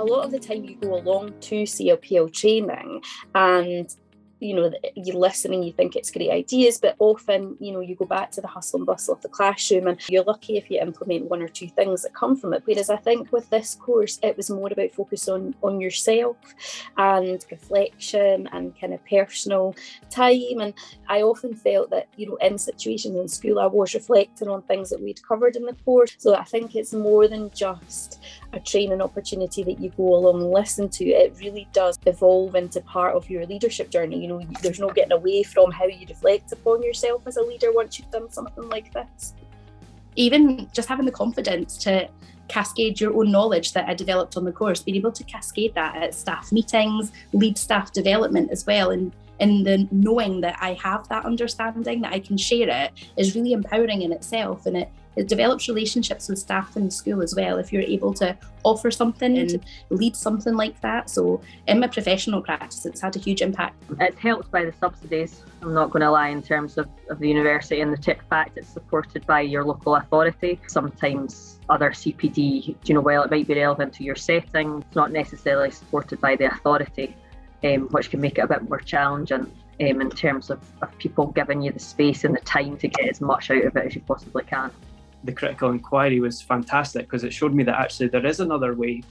a lot of the time you go along to CLPL training and you listen and you think it's great ideas, but often, you go back to the hustle and bustle of the classroom and you're lucky if you implement one or two things that come from it. Whereas I think with this course, it was more about focus on yourself and reflection and kind of personal time. And I often felt that, in situations in school, I was reflecting on things that we'd covered in the course. So I think it's more than just a training opportunity that you go along and listen to. It really does evolve into part of your leadership journey. There's no getting away from how you reflect upon yourself as a leader once you've done something like this. Even just having the confidence to cascade your own knowledge that I developed on the course, being able to cascade that at staff meetings, lead staff development as well, and the knowing that I have that understanding, that I can share it, is really empowering in itself. And it develops relationships with staff in school as well, if you're able to offer something and lead something like that. So in my professional practice, it's had a huge impact. It's helped by the subsidies, I'm not going to lie, in terms of the university, and the tip fact it's supported by your local authority. Sometimes other CPD, while it might be relevant to your setting, it's not necessarily supported by the authority, which can make it a bit more challenging in terms of people giving you the space and the time to get as much out of it as you possibly can. The critical inquiry was fantastic because it showed me that actually there is another way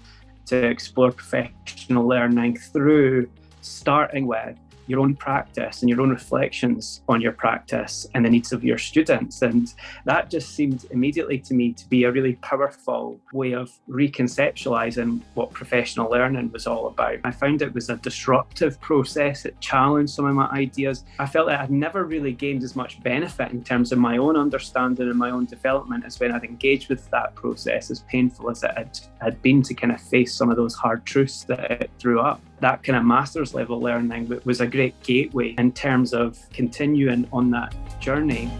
to explore professional learning through starting with your own practice and your own reflections on your practice and the needs of your students. And that just seemed immediately to me to be a really powerful way of reconceptualizing what professional learning was all about. I found it was a disruptive process. It challenged some of my ideas. I felt that I'd never really gained as much benefit in terms of my own understanding and my own development as when I'd engaged with that process, as painful as it had been to kind of face some of those hard truths that it threw up. That kind of master's level learning was a great gateway in terms of continuing on that journey.